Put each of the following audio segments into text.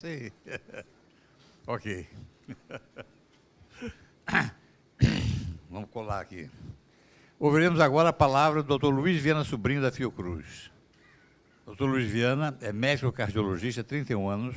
Sim. Ok. Vamos colar aqui. Ouviremos agora a palavra do Dr. Luiz Viana Sobrinho, da Fiocruz. Dr. Luiz Viana é médico cardiologista, 31 anos,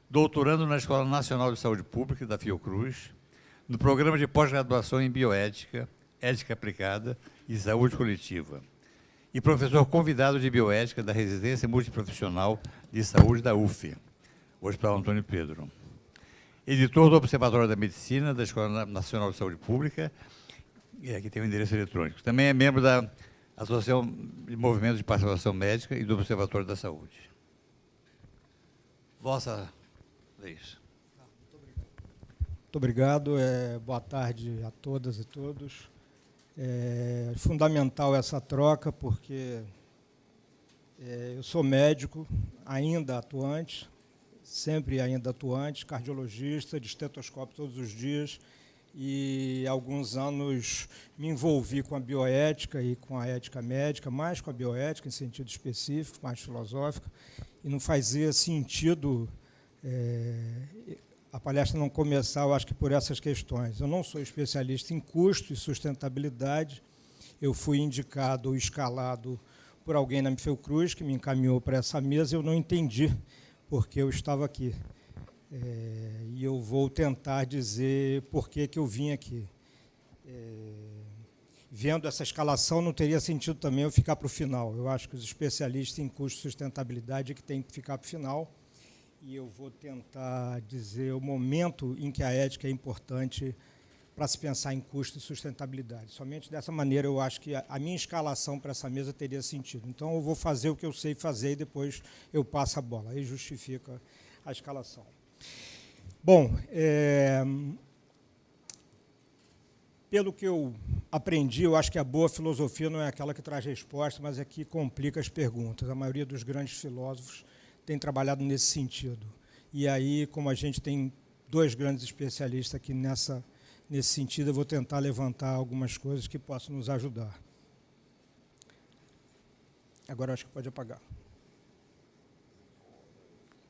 doutorando na Escola Nacional de Saúde Pública da Fiocruz, no programa de pós-graduação em bioética, ética aplicada e saúde coletiva, e professor convidado de bioética da Residência Multiprofissional de Saúde da UF, Hospital Antônio Pedro. Editor do Observatório da Medicina da Escola Nacional de Saúde Pública, e aqui tem o endereço eletrônico. Também é membro da Associação de Movimentos de Participação Médica e do Observatório da Saúde. Vossa vez. Muito obrigado. Boa tarde a todas e todos. É fundamental essa troca, porque eu sou médico, ainda atuante, sempre ainda atuante, cardiologista, de estetoscópio todos os dias, e há alguns anos me envolvi com a bioética e com a ética médica, mais com a bioética em sentido específico, mais filosófico, e não fazia sentido a palestra não começar, eu acho que por essas questões. Eu não sou especialista em custo e sustentabilidade, eu fui indicado ou escalado por alguém na Fiocruz, que me encaminhou para essa mesa, eu não entendi porque eu estava aqui. E eu vou tentar dizer por que eu vim aqui. Vendo essa escalação, não teria sentido também eu ficar para o final. Eu acho que os especialistas em custo e sustentabilidade é que tem que ficar para o final. E eu vou tentar dizer o momento em que a ética é importante para se pensar em custo e sustentabilidade. Somente dessa maneira eu acho que a minha escalação para essa mesa teria sentido. Então eu vou fazer o que eu sei fazer e depois eu passo a bola. Aí justifica a escalação. Bom, pelo que eu aprendi, eu acho que a boa filosofia não é aquela que traz resposta, mas é que complica as perguntas. A maioria dos grandes filósofos tem trabalhado nesse sentido. E aí, como a gente tem dois grandes especialistas aqui nesse sentido, eu vou tentar levantar algumas coisas que possam nos ajudar. Agora acho que pode apagar.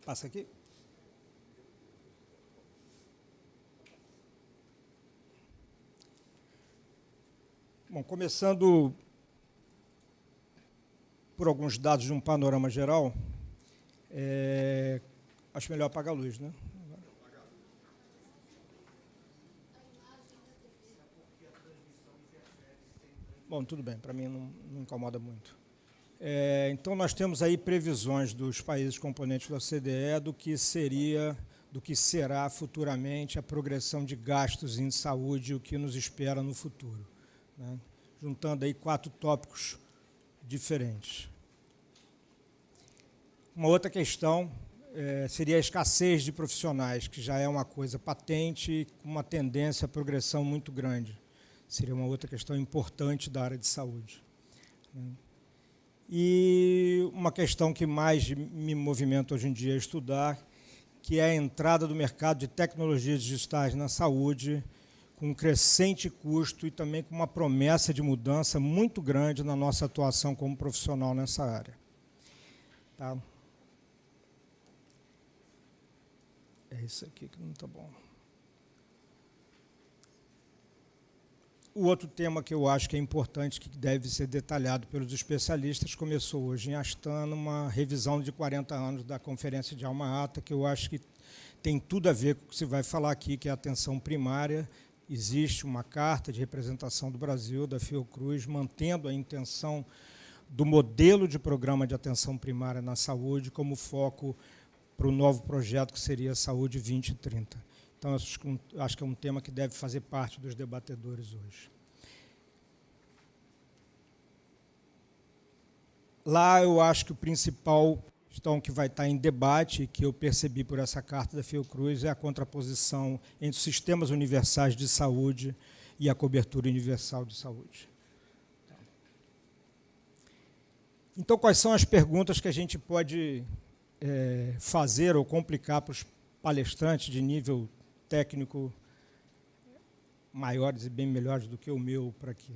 Passa aqui. Bom, começando por alguns dados de um panorama geral, acho melhor apagar a luz, né? Bom, tudo bem, para mim não incomoda muito. Então, nós temos aí previsões dos países componentes da OCDE do que será futuramente a progressão de gastos em saúde e o que nos espera no futuro, né? Juntando aí 4 tópicos diferentes. Uma outra questão seria a escassez de profissionais, que já é uma coisa patente e com uma tendência à progressão muito grande. Seria uma outra questão importante da área de saúde. E uma questão que mais me movimenta hoje em dia a estudar, que é a entrada do mercado de tecnologias digitais na saúde, com um crescente custo e também com uma promessa de mudança muito grande na nossa atuação como profissional nessa área. Tá? É isso aqui que não está bom. O outro tema que eu acho que é importante, que deve ser detalhado pelos especialistas, começou hoje em Astana uma revisão de 40 anos da Conferência de Alma-Ata, que eu acho que tem tudo a ver com o que se vai falar aqui, que é a atenção primária. Existe uma carta de representação do Brasil, da Fiocruz, mantendo a intenção do modelo de programa de atenção primária na saúde como foco para o novo projeto que seria a Saúde 2030. Então, acho que é um tema que deve fazer parte dos debatedores hoje. Lá, eu acho que o principal questão que vai estar em debate, que eu percebi por essa carta da Fiocruz, é a contraposição entre os sistemas universais de saúde e a cobertura universal de saúde. Então, quais são as perguntas que a gente pode fazer ou complicar para os palestrantes de nível técnico maiores e bem melhores do que o meu para aqui?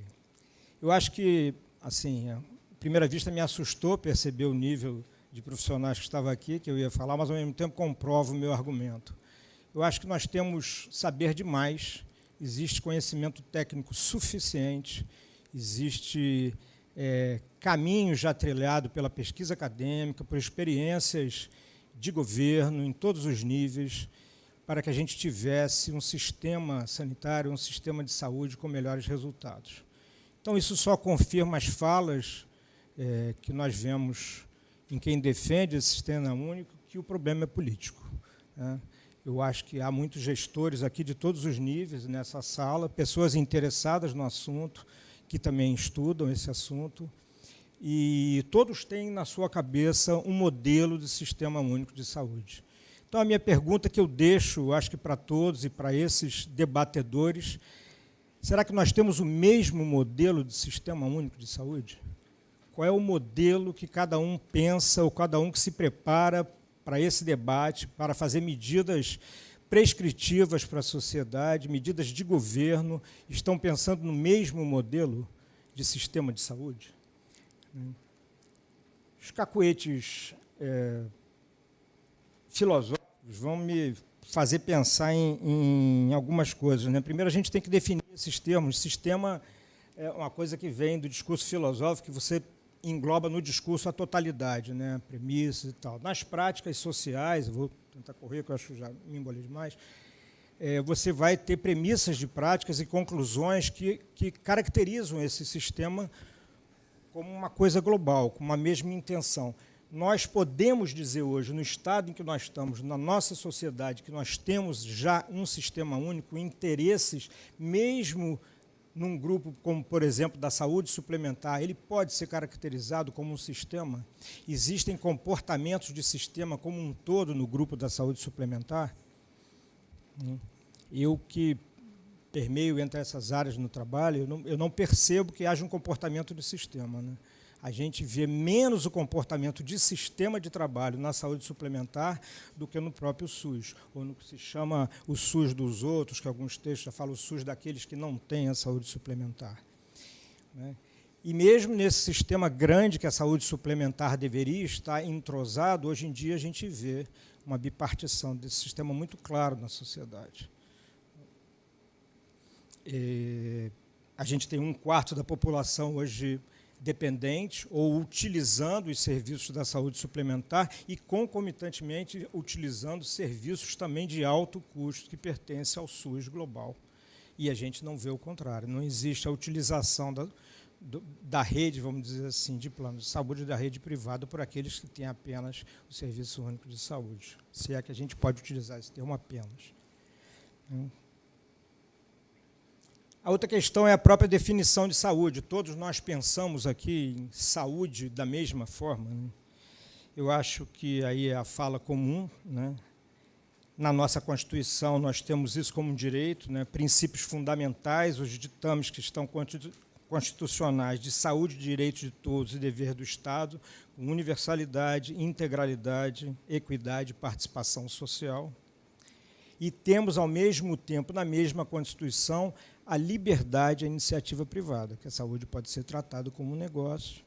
Eu acho que, assim, à primeira vista me assustou perceber o nível de profissionais que estavam aqui, que eu ia falar, mas, ao mesmo tempo, comprovo o meu argumento. Eu acho que nós temos saber demais, existe conhecimento técnico suficiente, existe caminho já trilhado pela pesquisa acadêmica, por experiências de governo em todos os níveis, para que a gente tivesse um sistema sanitário, um sistema de saúde com melhores resultados. Então, isso só confirma as falas que nós vemos em quem defende esse sistema único, que o problema é político, né? Eu acho que há muitos gestores aqui de todos os níveis nessa sala, pessoas interessadas no assunto, que também estudam esse assunto, e todos têm na sua cabeça um modelo de sistema único de saúde. Então, a minha pergunta que eu deixo, acho que para todos e para esses debatedores, será que nós temos o mesmo modelo de sistema único de saúde? Qual é o modelo que cada um pensa, ou cada um que se prepara para esse debate, para fazer medidas prescritivas para a sociedade, medidas de governo, estão pensando no mesmo modelo de sistema de saúde? Os cacuetes filosóficos vão me fazer pensar em algumas coisas, né? Primeiro, a gente tem que definir esses termos. Sistema é uma coisa que vem do discurso filosófico, que você engloba no discurso a totalidade, né? Premissas e tal. Nas práticas sociais, eu vou tentar correr, que eu acho que já me embolei demais, você vai ter premissas de práticas e conclusões que caracterizam esse sistema como uma coisa global, com uma mesma intenção. Nós podemos dizer hoje, no estado em que nós estamos, na nossa sociedade, que nós temos já um sistema único, interesses, mesmo num grupo como, por exemplo, da saúde suplementar, ele pode ser caracterizado como um sistema? Existem comportamentos de sistema como um todo no grupo da saúde suplementar? Eu que permeio entre essas áreas no trabalho, eu não percebo que haja um comportamento de sistema, né? A gente vê menos o comportamento de sistema de trabalho na saúde suplementar do que no próprio SUS, ou no que se chama o SUS dos outros, que alguns textos já falam o SUS daqueles que não têm a saúde suplementar, né? E mesmo nesse sistema grande que a saúde suplementar deveria estar entrosado, hoje em dia a gente vê uma bipartição desse sistema muito claro na sociedade. A gente tem 1/4 da população hoje dependente ou utilizando os serviços da saúde suplementar e, concomitantemente, utilizando serviços também de alto custo que pertencem ao SUS global. E a gente não vê o contrário. Não existe a utilização da rede, vamos dizer assim, de plano de saúde da rede privada por aqueles que têm apenas o Serviço Único de Saúde, se é que a gente pode utilizar esse termo apenas. A outra questão é a própria definição de saúde. Todos nós pensamos aqui em saúde da mesma forma, né? Eu acho que aí é a fala comum, né? Na nossa Constituição, nós temos isso como um direito, né? Princípios fundamentais, os ditames que estão constitucionais de saúde, direitos de todos e dever do Estado, com universalidade, integralidade, equidade e participação social. E temos, ao mesmo tempo, na mesma Constituição, a liberdade e a iniciativa privada, que a saúde pode ser tratada como um negócio.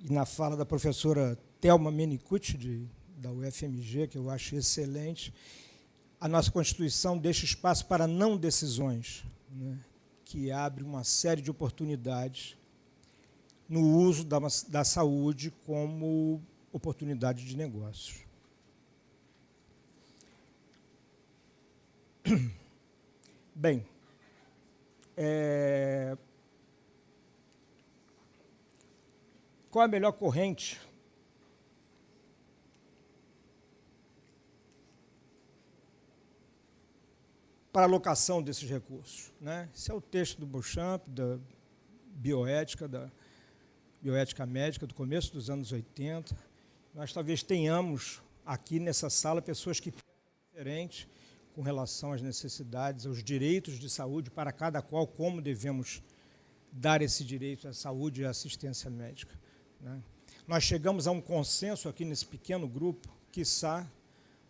E na fala da professora Thelma Menicucci, da UFMG, que eu acho excelente, a nossa Constituição deixa espaço para não decisões, né, que abre uma série de oportunidades no uso da saúde como oportunidade de negócios. Bem, qual a melhor corrente para a alocação desses recursos, né? Esse é o texto do Beauchamp, da bioética médica, do começo dos anos 80. Nós talvez tenhamos aqui nessa sala pessoas que pensam diferente com relação às necessidades, aos direitos de saúde para cada qual, como devemos dar esse direito à saúde e à assistência médica, né? Nós chegamos a um consenso aqui nesse pequeno grupo, quiçá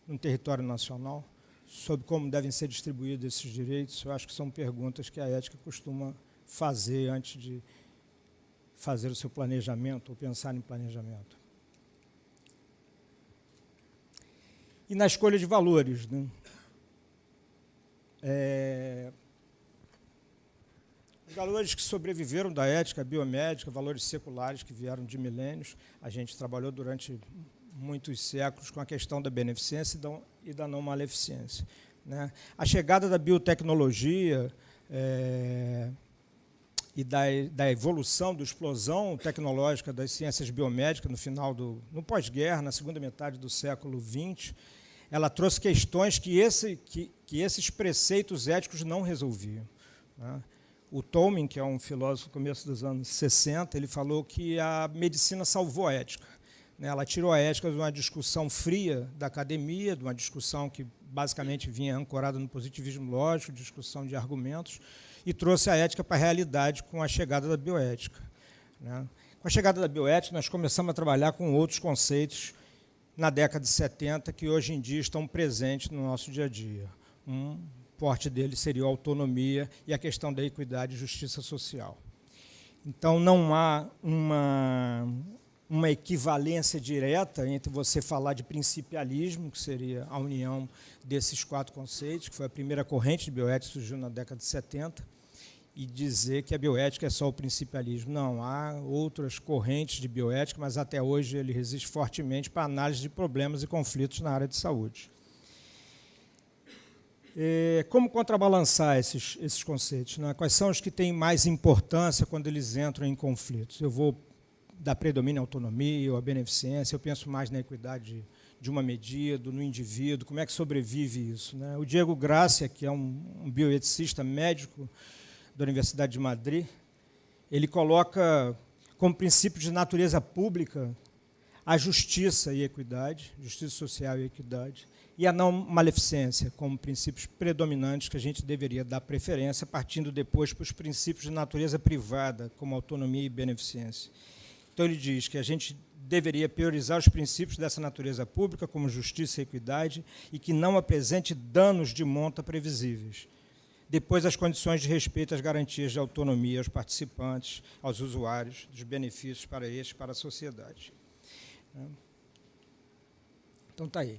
no território nacional, sobre como devem ser distribuídos esses direitos. Eu acho que são perguntas que a ética costuma fazer antes de fazer o seu planejamento ou pensar em planejamento. E na escolha de valores, né? Os valores que sobreviveram da ética biomédica, valores seculares que vieram de milênios, a gente trabalhou durante muitos séculos com a questão da beneficência e da não maleficência, né? A chegada da biotecnologia e da evolução, da explosão tecnológica das ciências biomédicas no pós-guerra, na segunda metade do século XX, ela trouxe questões que esses preceitos éticos não resolviam, né? O Tolman, que é um filósofo do começo dos anos 60, ele falou que a medicina salvou a ética, né? Ela tirou a ética de uma discussão fria da academia, de uma discussão que basicamente vinha ancorada no positivismo lógico, discussão de argumentos, e trouxe a ética para a realidade com a chegada da bioética, né? Com a chegada da bioética, nós começamos a trabalhar com outros conceitos na década de 70 que hoje em dia estão presentes no nosso dia a dia. Forte dele seria a autonomia e a questão da equidade e justiça social. Então, não há uma equivalência direta entre você falar de principialismo, que seria a união desses 4 conceitos, que foi a primeira corrente de bioética que surgiu na década de 70, e dizer que a bioética é só o principialismo. Não, há outras correntes de bioética, mas até hoje ele resiste fortemente para a análise de problemas e conflitos na área de saúde. Como contrabalançar esses conceitos, né? Quais são os que têm mais importância quando eles entram em conflitos? Eu vou dar predomínio à autonomia ou à beneficência, eu penso mais na equidade de uma medida, no indivíduo, como é que sobrevive isso, né? O Diego Gracia, que é um bioeticista médico da Universidade de Madrid, ele coloca como princípio de natureza pública a justiça e equidade, justiça social e equidade, e a não maleficência, como princípios predominantes que a gente deveria dar preferência, partindo depois para os princípios de natureza privada, como autonomia e beneficência. Então, ele diz que a gente deveria priorizar os princípios dessa natureza pública, como justiça e equidade, e que não apresente danos de monta previsíveis. Depois, as condições de respeito às garantias de autonomia aos participantes, aos usuários, dos benefícios para estes, para a sociedade. Então, está aí.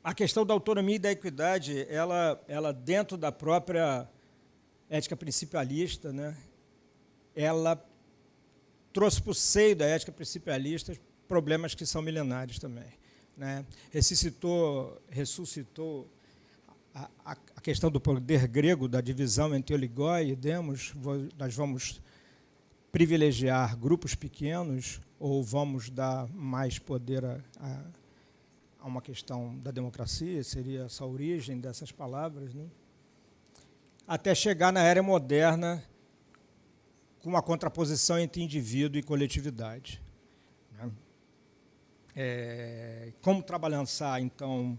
A questão da autonomia e da equidade, ela dentro da própria ética principalista, né, ela trouxe para o seio da ética principalista problemas que são milenares também, né? Ressuscitou a questão do poder grego, da divisão entre oligoi e demos. Nós vamos privilegiar grupos pequenos ou vamos dar mais poder a uma questão da democracia, seria essa origem dessas palavras, né? Até chegar na era moderna com uma contraposição entre indivíduo e coletividade, né? Como trabalhar, então,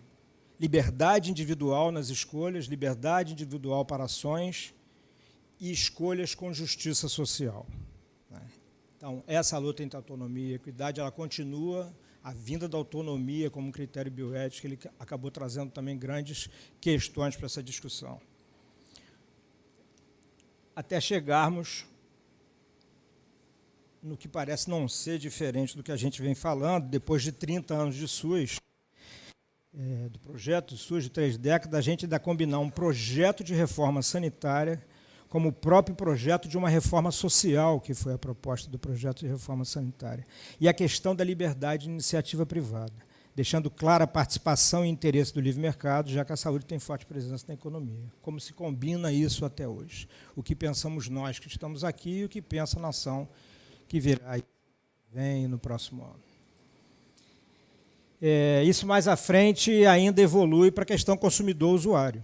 liberdade individual nas escolhas, liberdade individual para ações e escolhas com justiça social, né? Então, essa luta entre autonomia e equidade, ela continua. A vinda da autonomia como critério bioético, ele acabou trazendo também grandes questões para essa discussão. Até chegarmos no que parece não ser diferente do que a gente vem falando, depois de 30 anos de SUS, do projeto SUS de 3 décadas, a gente ainda combinar um projeto de reforma sanitária como o próprio projeto de uma reforma social, que foi a proposta do projeto de reforma sanitária, e a questão da liberdade de iniciativa privada, deixando clara a participação e interesse do livre mercado, já que a saúde tem forte presença na economia. Como se combina isso até hoje? O que pensamos nós que estamos aqui e o que pensa a nação que virá e vem no próximo ano. Isso mais à frente ainda evolui para a questão consumidor-usuário,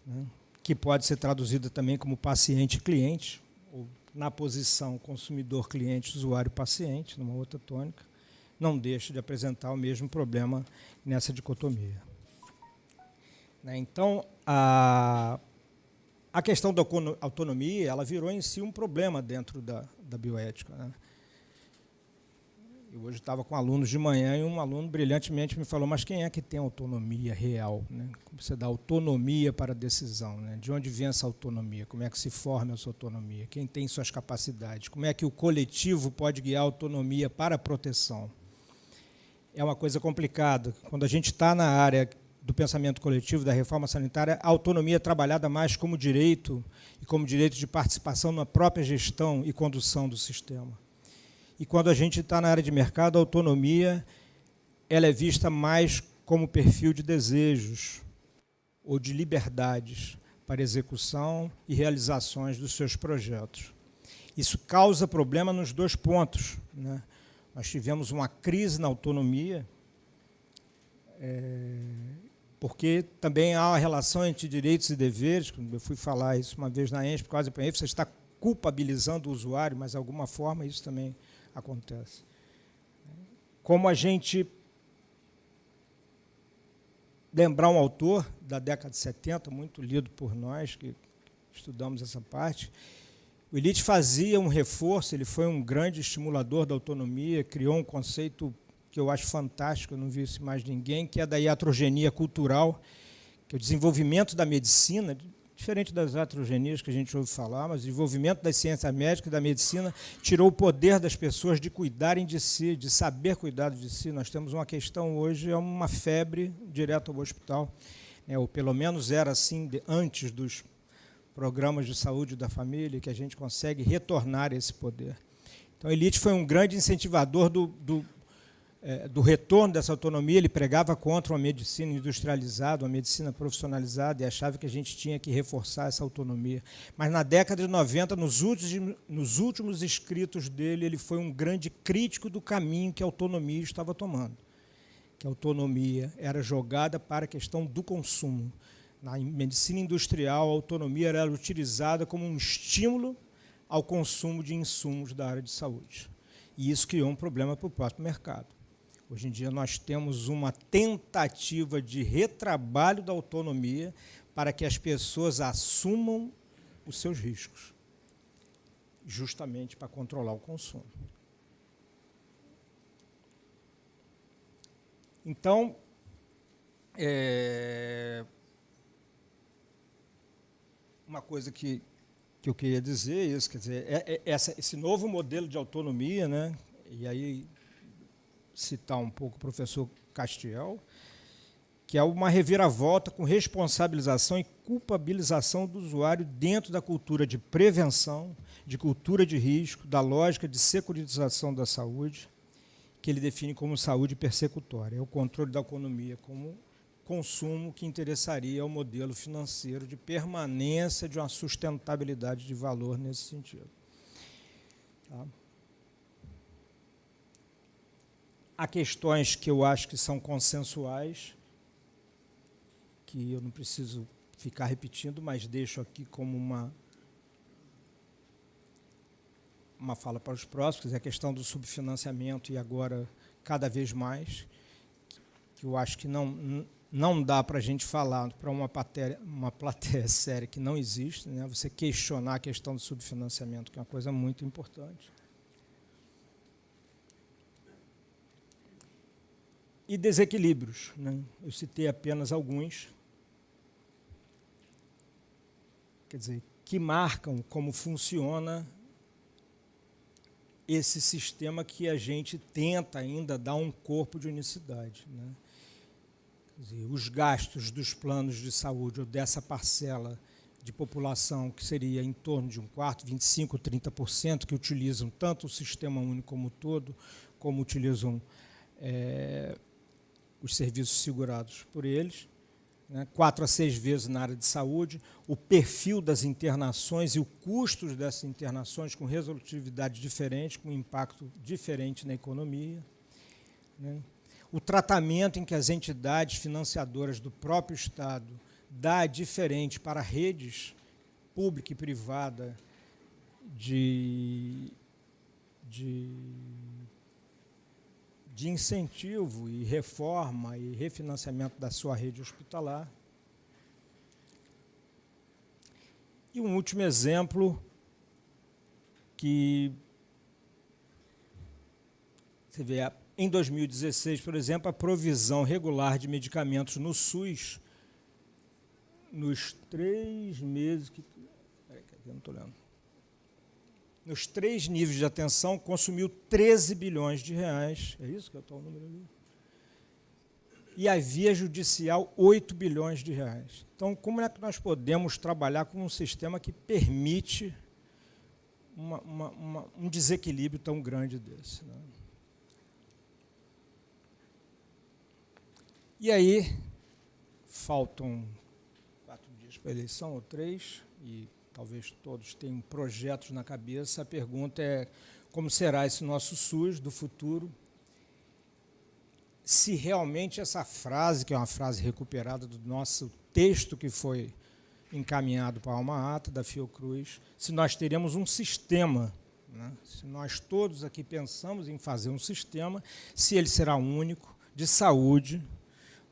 né, que pode ser traduzida também como paciente-cliente, ou na posição consumidor-cliente-usuário-paciente, numa outra tônica, não deixa de apresentar o mesmo problema nessa dicotomia. Então, a questão da autonomia, ela virou em si um problema dentro da bioética, né? Eu hoje estava com alunos de manhã e um aluno brilhantemente me falou, mas quem é que tem autonomia real? Né? Como você dá autonomia para a decisão? Né? De onde vem essa autonomia? Como é que se forma essa autonomia? Quem tem suas capacidades? Como é que o coletivo pode guiar a autonomia para a proteção? É uma coisa complicada. Quando a gente está na área do pensamento coletivo, da reforma sanitária, a autonomia é trabalhada mais como direito e como direito de participação na própria gestão e condução do sistema. E quando a gente está na área de mercado, a autonomia ela é vista mais como perfil de desejos ou de liberdades para execução e realizações dos seus projetos. Isso causa problema nos dois pontos, né? Nós tivemos uma crise na autonomia, porque também há uma relação entre direitos e deveres. Eu fui falar isso uma vez na ENSP, quase para você está culpabilizando o usuário, mas de alguma forma isso também acontece. Como a gente lembrar um autor da década de 70, muito lido por nós, que estudamos essa parte, o Illich fazia um reforço, ele foi um grande estimulador da autonomia, criou um conceito que eu acho fantástico, eu não vi isso mais de ninguém, que é da iatrogenia cultural, que é o desenvolvimento da medicina, diferente das iatrogenias que a gente ouve falar, mas o desenvolvimento das ciências médicas e da medicina tirou o poder das pessoas de cuidarem de si, de saber cuidar de si. Nós temos uma questão hoje, é uma febre direto ao hospital, né, ou pelo menos era assim antes dos programas de saúde da família, que a gente consegue retornar esse poder. Então, o Illich foi um grande incentivador do retorno dessa autonomia. Ele pregava contra uma medicina industrializada, uma medicina profissionalizada, e achava que a gente tinha que reforçar essa autonomia. Mas, na década de 90, nos últimos escritos dele, ele foi um grande crítico do caminho que a autonomia estava tomando. Que a autonomia era jogada para a questão do consumo. Na medicina industrial, a autonomia era utilizada como um estímulo ao consumo de insumos da área de saúde. E isso criou um problema para o próprio mercado. Hoje em dia, nós temos uma tentativa de retrabalho da autonomia para que as pessoas assumam os seus riscos, justamente para controlar o consumo. Então, uma coisa que eu queria dizer é isso, quer dizer, esse novo modelo de autonomia, né, e aí citar um pouco o professor Castiel, que é uma reviravolta com responsabilização e culpabilização do usuário dentro da cultura de prevenção, de cultura de risco, da lógica de securitização da saúde, que ele define como saúde persecutória. É o controle da economia como consumo que interessaria ao modelo financeiro de permanência de uma sustentabilidade de valor nesse sentido. Tá? Há questões que eu acho que são consensuais, que eu não preciso ficar repetindo, mas deixo aqui como uma fala para os próximos, é a questão do subfinanciamento, e agora cada vez mais, que eu acho que não dá para a gente falar para uma plateia séria que não existe, né? Você questionar a questão do subfinanciamento, que é uma coisa muito importante. E desequilíbrios, né? Eu citei apenas alguns, quer dizer, que marcam como funciona esse sistema que a gente tenta ainda dar um corpo de unicidade, né? Quer dizer, os gastos dos planos de saúde ou dessa parcela de população, que seria em torno de um quarto, 25%, 30%, que utilizam tanto o sistema único como o todo, como utilizam os serviços segurados por eles, né, 4 a 6 vezes na área de saúde, o perfil das internações e o custo dessas internações com resolutividade diferente, com impacto diferente na economia, né, o tratamento em que as entidades financiadoras do próprio Estado dá diferente para redes pública e privada de incentivo e reforma e refinanciamento da sua rede hospitalar. E um último exemplo que Você vê, em 2016, por exemplo, a provisão regular de medicamentos no SUS, nos 3 meses que... Peraí, eu não estou lendo. Nos 3 níveis de atenção, consumiu 13 bilhões de reais. É isso que está o número ali? E a via judicial, 8 bilhões de reais. Então, como é que nós podemos trabalhar com um sistema que permite um desequilíbrio tão grande desse, né? E aí, faltam 4 dias para a eleição, ou 3, e talvez todos tenham projetos na cabeça. A pergunta é como será esse nosso SUS do futuro, se realmente essa frase, que é uma frase recuperada do nosso texto que foi encaminhado para a Alma Ata, da Fiocruz, se nós teremos um sistema, né? Se nós todos aqui pensamos em fazer um sistema, se ele será único, de saúde,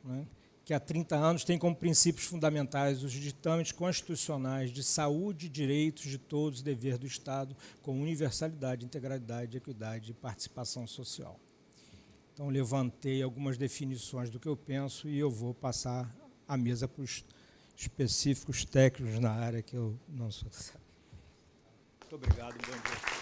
né? Que há 30 anos tem como princípios fundamentais os ditames constitucionais de saúde e direitos de todos, dever do Estado, com universalidade, integralidade, equidade e participação social. Então, levantei algumas definições do que eu penso e eu vou passar a mesa para os específicos técnicos na área que eu não sou. Muito obrigado, bom dia.